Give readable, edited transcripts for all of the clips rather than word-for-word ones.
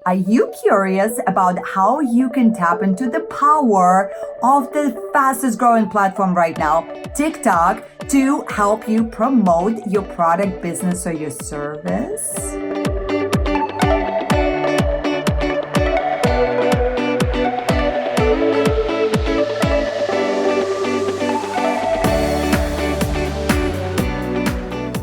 Are you curious about how you can tap into the power of the fastest growing platform right now, TikTok, to help you promote your product, business, or your service?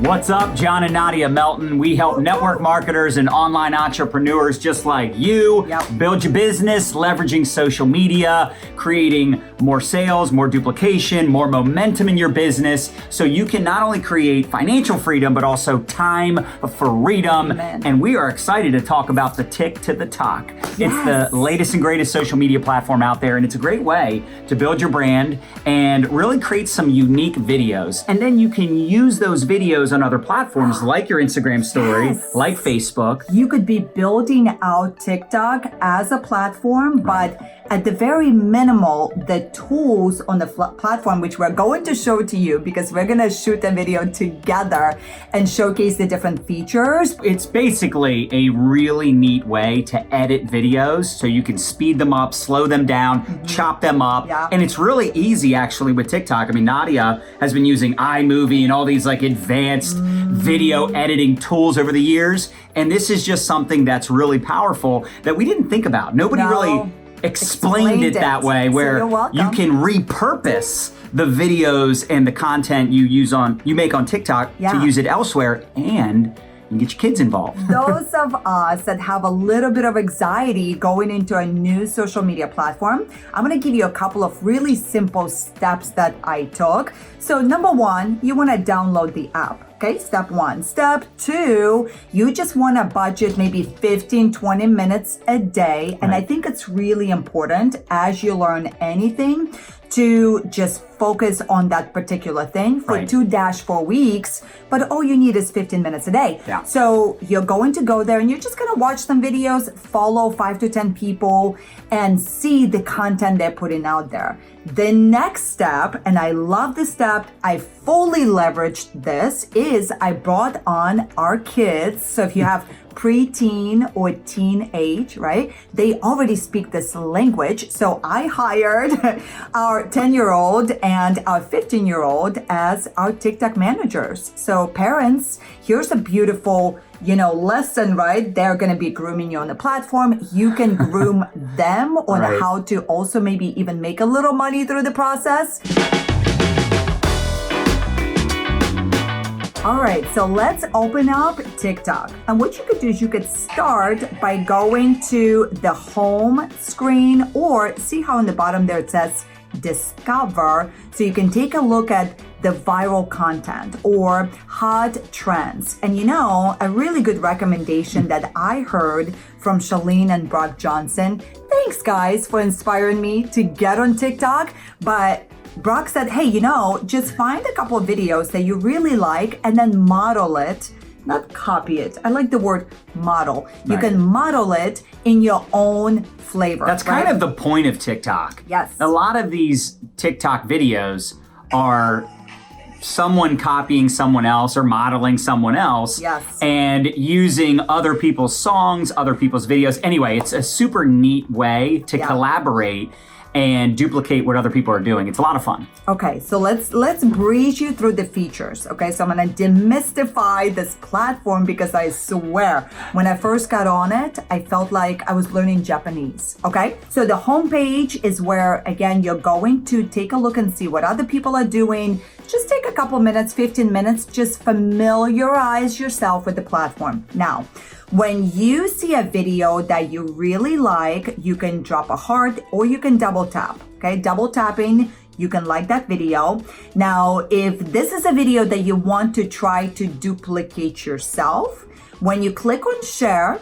What's up, John and Nadya Melton? We help network marketers and online entrepreneurs just like you build your business, leveraging social media, creating more sales, more duplication, more momentum in your business, so you can not only create financial freedom, but also time freedom. Amen. And we are excited to talk about the Tick to the Talk. Yes. It's the latest and greatest social media platform out there, and it's a great way to build your brand and really create some unique videos. And then you can use those videos on other platforms like your Instagram story, like Facebook. You could be building out TikTok as a platform, but at the very minimal, the tools on the platform, which we're going to show to you because we're going to shoot a video together and showcase the different features. It's basically a really neat way to edit videos so you can speed them up, slow them down, chop them up. Yeah. And it's really easy actually with TikTok. I mean, Nadya has been using iMovie and all these like advanced video editing tools over the years. And this is just something that's really powerful that we didn't think about. Nobody really explained it that way, where you can repurpose the videos and the content you make on TikTok to use it elsewhere, and you get your kids involved. Those of us that have a little bit of anxiety going into a new social media platform, I'm going to give you a couple of really simple steps that I took. So number one, you want to download the app. Okay, step one. Step two, you just want to budget maybe 15, 20 minutes a day. And I think it's really important as you learn anything to just focus on that particular thing for 2-4 weeks, but all you need is 15 minutes a day. So you're going to go there and you're just going to watch some videos, follow 5 to 10 people, and see the content they're putting out there. The next step, and I love this step, I fully leveraged this, is I brought on our kids. So if you have preteen or teenage, right? They already speak this language. So I hired our 10-year-old and our 15-year-old as our TikTok managers. So parents, here's a beautiful, lesson, right? They're going to be grooming you on the platform. You can groom them on how to also maybe even make a little money through the process. All right, so let's open up TikTok. And what you could do is you could start by going to the home screen, or see how in the bottom there it says Discover. So you can take a look at the viral content or hot trends. And a really good recommendation that I heard from Shalene and Brock Johnson. Thanks guys for inspiring me to get on TikTok. But Brock said, hey, just find a couple of videos that you really like and then model it, not copy it. I like the word model. You can model it in your own flavor. That's kind of the point of TikTok. Yes. A lot of these TikTok videos are someone copying someone else or modeling someone else and using other people's songs, other people's videos. Anyway, it's a super neat way to collaborate and duplicate what other people are doing. It's a lot of fun. Okay, so let's breeze you through the features. Okay, so I'm gonna demystify this platform because I swear, when I first got on it, I felt like I was learning Japanese. Okay, so the homepage is where, again, you're going to take a look and see what other people are doing. Just take a couple minutes, 15 minutes, just familiarize yourself with the platform. Now, when you see a video that you really like, you can drop a heart or you can double tap. Okay, double tapping, you can like that video. Now, if this is a video that you want to try to duplicate yourself, when you click on share,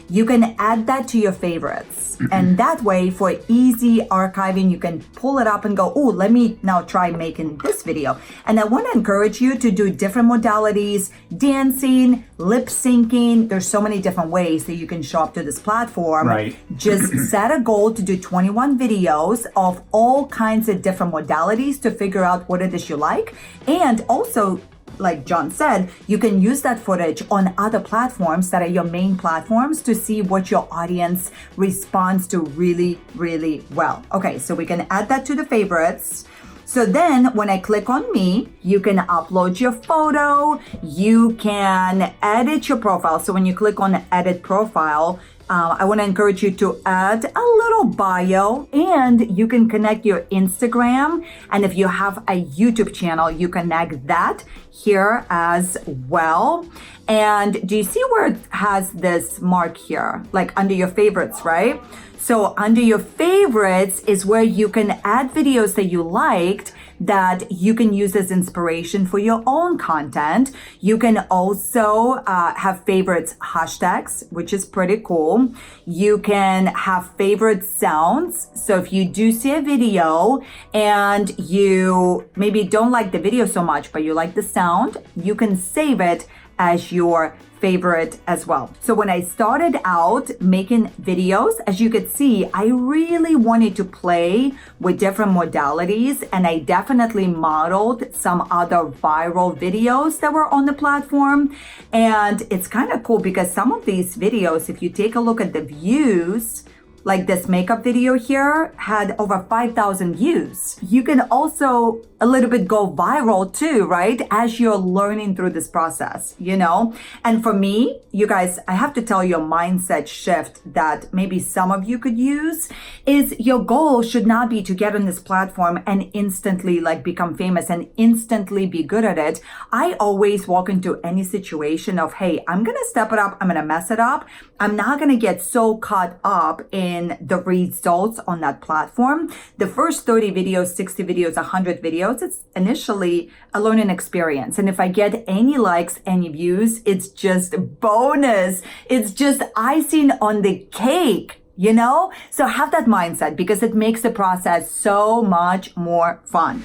you can add that to your favorites. And that way, for easy archiving, you can pull it up and go, oh, let me now try making this video. And I want to encourage you to do different modalities, dancing, lip syncing. There's so many different ways that you can show up to this platform. Right. Just set a goal to do 21 videos of all kinds of different modalities to figure out what it is you like. And also, like John said, you can use that footage on other platforms that are your main platforms to see what your audience responds to really, really well. Okay, so we can add that to the favorites. So then when I click on me, you can upload your photo, you can edit your profile. So when you click on edit profile, I want to encourage you to add a little bio, and you can connect your Instagram. And if you have a YouTube channel, you connect that here as well. And do you see where it has this mark here, like under your favorites, right? So under your favorites is where you can add videos that you liked that you can use as inspiration for your own content. You can also have favorites hashtags, which is pretty cool. You can have favorite sounds. So if you do see a video and you maybe don't like the video so much, but you like the sound, you can save it as your favorite as well. So when I started out making videos, as you could see, I really wanted to play with different modalities, and I definitely modeled some other viral videos that were on the platform. And it's kind of cool because some of these videos, if you take a look at the views, like this makeup video here had over 5,000 views. You can also a little bit go viral too, right? As you're learning through this process, you know? And for me, you guys, I have to tell you a mindset shift that maybe some of you could use is your goal should not be to get on this platform and instantly like become famous and instantly be good at it. I always walk into any situation of, hey, I'm gonna step it up, I'm gonna mess it up. I'm not gonna get so caught up in the results on that platform. The first 30 videos, 60 videos, 100 videos, it's initially a learning experience. And if I get any likes, any views, it's just bonus. It's just icing on the cake, you know? So have that mindset because it makes the process so much more fun.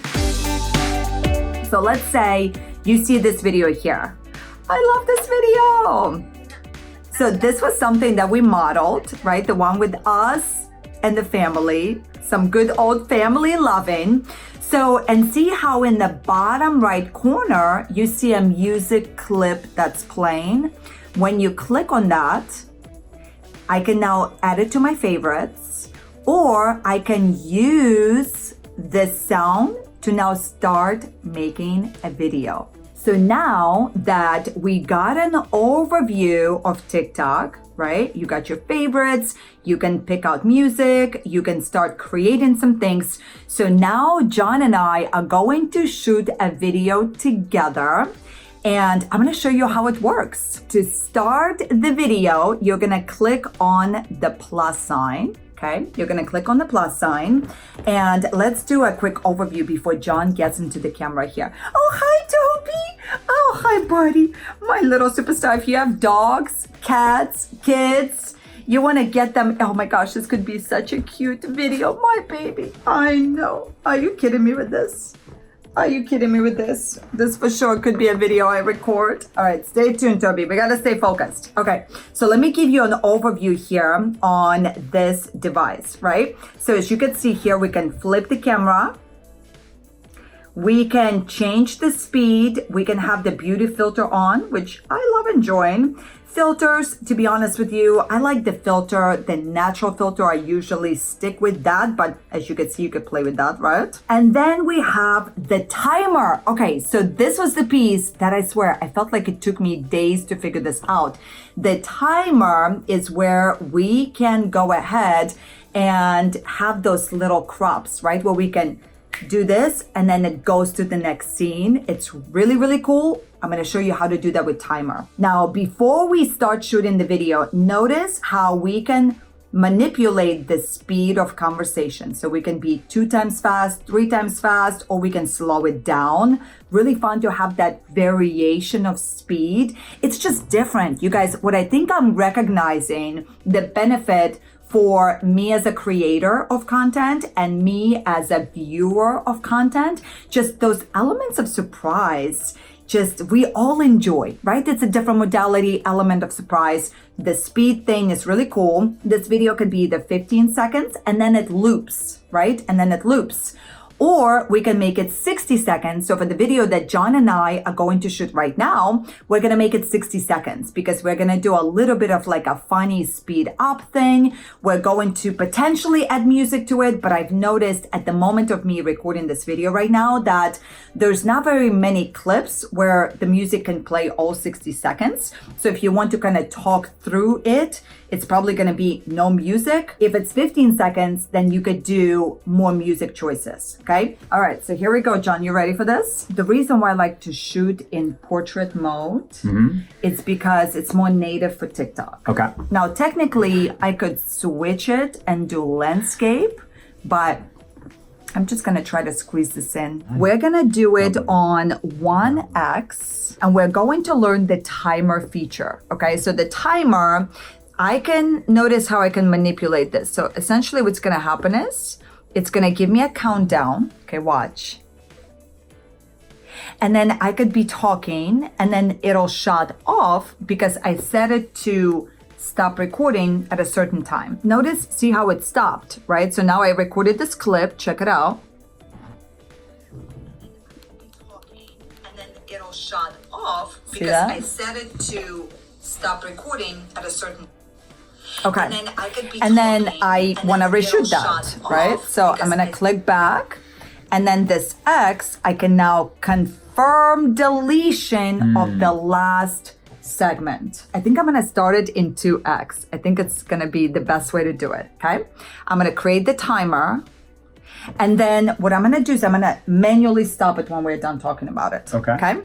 So let's say you see this video here. I love this video. So this was something that we modeled, right? The one with us and the family, some good old family loving. So, and see how in the bottom right corner, you see a music clip that's playing. When you click on that, I can now add it to my favorites, or I can use this sound to now start making a video. So now that we got an overview of TikTok, right? You got your favorites, you can pick out music, you can start creating some things. So now John and I are going to shoot a video together, and I'm gonna show you how it works. To start the video, you're gonna click on the plus sign. Okay, you're gonna click on the plus sign, and let's do a quick overview before John gets into the camera here. Oh, hi, Toby. Oh, hi, buddy. My little superstar. If you have dogs, cats, kids, you wanna get them. Oh my gosh, this could be such a cute video. My baby, I know. Are you kidding me with this? Are you kidding me with this? This for sure could be a video I record. All right, stay tuned, Toby. We gotta stay focused. Okay, so let me give you an overview here on this device, right? So as you can see here, we can flip the camera. We can change the speed. We can have the beauty filter on, which I love enjoying. Filters, to be honest with you, I like the filter, the natural filter. I usually stick with that, but as you can see, you could play with that, right? And then we have the timer. Okay, so this was the piece that I swear, I felt like it took me days to figure this out. The timer is where we can go ahead and have those little crops, right? Where we can do this and then it goes to the next scene. It's really, really cool. I'm going to show you how to do that with timer. Now, before we start shooting the video, notice how we can manipulate the speed of conversation. So we can be 2 times fast, 3 times fast, or we can slow it down. Really fun to have that variation of speed. It's just different. You guys, what I think I'm recognizing the benefit for me as a creator of content and me as a viewer of content, just those elements of surprise, just we all enjoy, right? It's a different modality, element of surprise. The speed thing is really cool. This video could be the 15 seconds and then it loops, right? And then it loops. Or we can make it 60 seconds. So for the video that John and I are going to shoot right now, we're going to make it 60 seconds because we're going to do a little bit of like a funny speed up thing. We're going to potentially add music to it, but I've noticed at the moment of me recording this video right now that there's not very many clips where the music can play all 60 seconds. So if you want to kind of talk through it, it's probably going to be no music. If it's 15 seconds, then you could do more music choices. Okay. All right. So here we go, John. You ready for this? The reason why I like to shoot in portrait mode is because it's more native for TikTok. Okay. Now, technically, I could switch it and do landscape, but I'm just going to try to squeeze this in. We're going to do it on 1x, and we're going to learn the timer feature. Okay. So the timer, I can notice how I can manipulate this. So essentially what's going to happen is it's going to give me a countdown. Okay, watch. And then I could be talking and then it'll shut off because I set it to stop recording at a certain time. Notice, see how it stopped, right? So now I recorded this clip. Check it out. And then it'll shut off because I set it to stop recording at a certain time. Okay, and then I want to reshoot that, right? So I'm going to click back, and then this X, I can now confirm deletion of the last segment. I think I'm going to start it in 2X. I think it's going to be the best way to do it, okay? I'm going to create the timer, and then what I'm going to do is I'm going to manually stop it when we're done talking about it, okay?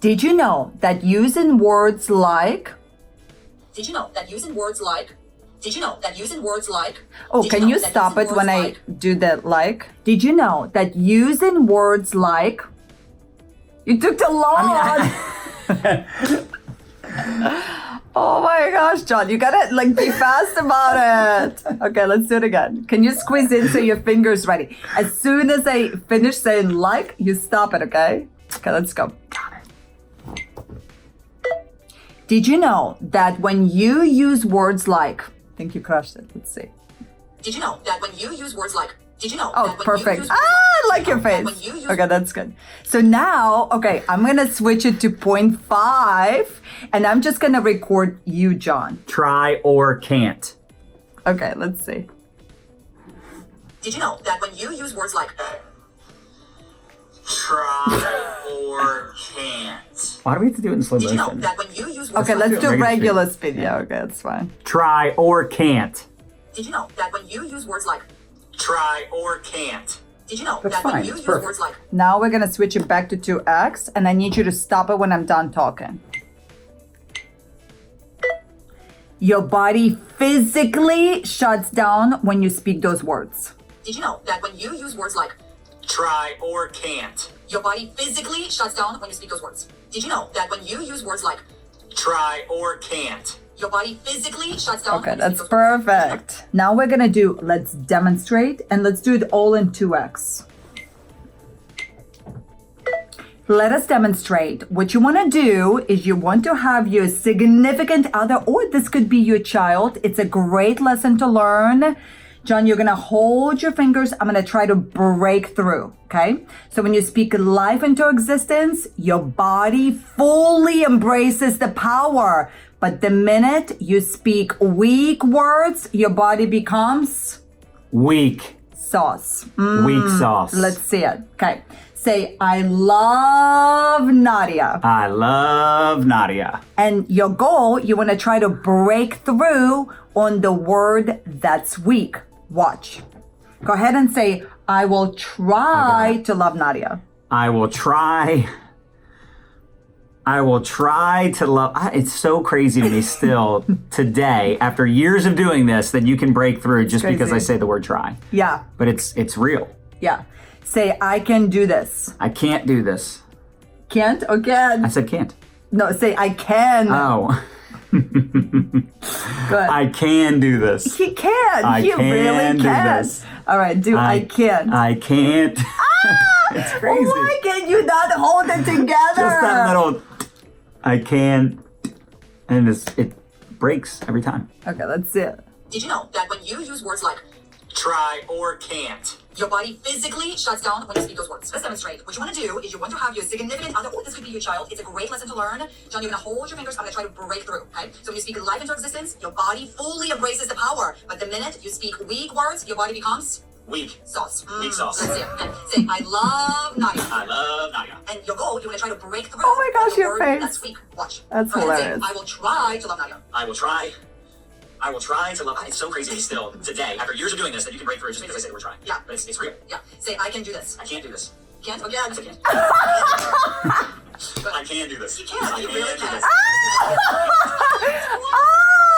Did you know that using words like... Did you know that using words like... Did you know that using words like... Oh, can you stop it when I do that like? Did you know that using words like... You took too long! Oh my gosh, John, you gotta like be fast about it. Okay, let's do it again. Can you squeeze in so your finger's ready? As soon as I finish saying like, you stop it, okay? Okay, let's go. Did you know that when you use words like, I think you crushed it, let's see. Did you know that when you use words like, did you know that when perfect. You use I like your face. Okay, that's good. So now, okay, I'm gonna switch it to 0.5 and I'm just gonna record you, John. Try or can't. Okay, let's see. Did you know that when you use words like try or can't? Why do we have to do it in slow motion? Did you know that when you use words okay, let's do regular speed. speed. Yeah, okay, that's fine. Try or can't. Did you know that when you use words like try or can't? Did you know that's that fine. when you use words like now we're gonna switch it back to 2x and I need you to stop it when I'm done talking. Your body physically shuts down when you speak those words. Did you know that when you use words like try or can't? Your body physically shuts down when you speak those words. Did you know that when you use words like try or can't? Your body physically shuts down. Okay, that's perfect. Now we're gonna do, let's demonstrate, and let's do it all in 2x. Let us demonstrate. What you want to do is you want to have your significant other, or this could be your child. It's a great lesson to learn. John, you're going to hold your fingers. I'm going to try to break through, okay? So when you speak life into existence, your body fully embraces the power. But the minute you speak weak words, your body becomes... weak. Sauce. Weak sauce. Let's see it. Okay. Say, I love Nadya. I love Nadya. And your goal, you want to try to break through on the word that's weak. Watch. Go ahead and say, I will try to love Nadya. I will try to love. It's so crazy to me still today, after years of doing this, that you can break through just because I say the word try. Yeah. But it's real. Yeah. Say, I can do this. I can't do this. Can't or can? I said can't. No, say, I can. Oh. Good. I can do this. He can. He really do can. this. All right, I can. I can't. It's crazy. Why can you not hold it together? Just that little, I can, and it breaks every time. Okay, let's see it. Did you know that when you use words like Try or can't. Your body physically shuts down when you speak those words. Let's demonstrate. What you want to do is you want to have your significant other, or this could be your child. It's a great lesson to learn. John, you're going to hold your fingers. I'm going to try to break through, okay? So when you speak life into existence, your body fully embraces the power. But the minute you speak weak words, your body becomes Weak. sauce. Weak sauce. Let's see it. Okay. Say, I love Nadya. I love Nadya. And your goal, you want to try to break through. Oh my gosh, the your word face. That's weak. Watch. That's Go ahead and say, hilarious. I will try to love Nadya. I will try. I will try to love. It's so crazy to me still today, after years of doing this, that you can break through just because I said we're trying. Yeah. But it's real. Yeah. Say, I can do this. I can't do this. Can't? Again. Yes, I can. I can do this. You can. You really do can. this.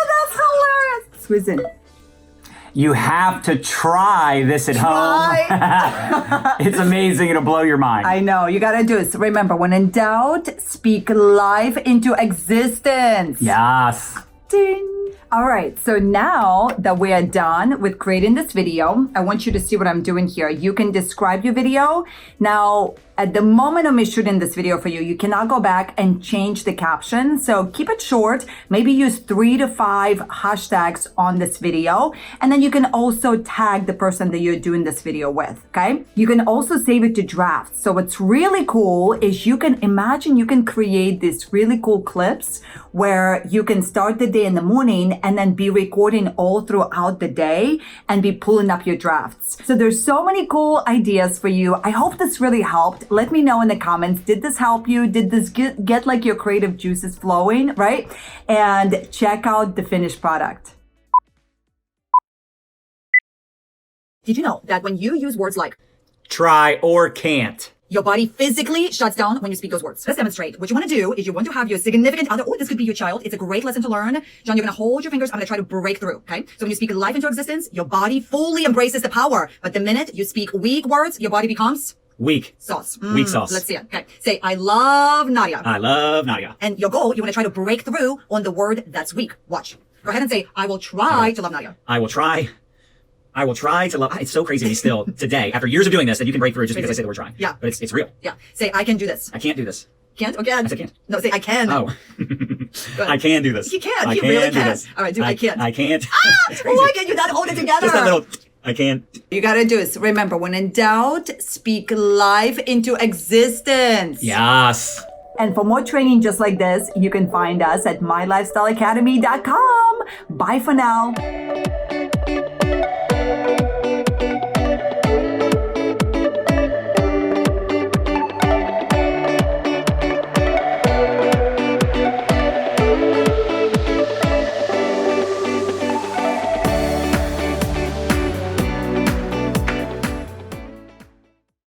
That's hilarious. Susan. You have to try this at home. It's amazing. It'll blow your mind. I know, you gotta do it. Remember, when in doubt, speak life into existence. Yes. Ding. All right, so now that we are done with creating this video, I want you to see what I'm doing here. You can describe your video. Now, at the moment of me shooting this video for you, you cannot go back and change the caption. So keep it short, maybe use 3 to 5 hashtags on this video. And then you can also tag the person that you're doing this video with, okay? You can also save it to drafts. So what's really cool is you can imagine you can create these really cool clips where you can start the day in the morning and then be recording all throughout the day and be pulling up your drafts. So there's so many cool ideas for you. I hope this really helped. Let me know in the comments. Did this help you? Did this get like your creative juices flowing, right? And check out the finished product. Did you know that when you use words like Try or can't. your body physically shuts down when you speak those words? Let's demonstrate. What you want to do is you want to have your significant other, or this could be your child. It's a great lesson to learn. John, you're going to hold your fingers. I'm going to try to break through, okay? So when you speak life into existence, your body fully embraces the power. But the minute you speak weak words, your body becomes Weak. sauce. Weak sauce. Let's see it. Okay. Say, I love Nadya. I love Nadya. And your goal, you want to try to break through on the word that's weak. Watch. Go ahead and say, I will try to love Nadya. I will try. I will try to love. It's so crazy to me still today, after years of doing this, that you can break through just because I say that we're trying. Yeah. But it's real. Yeah. Say, I can do this. I can't do this. Can't? Again. Yes, I can. No, say, I can. Oh. I can do this. You can. I You can really do can. this. All right, do I can't. I can't. It's crazy. Why can't you not hold it together? Just that little. I can't. You gotta do this. Remember, when in doubt, speak life into existence. Yes. And for more training just like this, you can find us at mylifestyleacademy.com. Bye for now.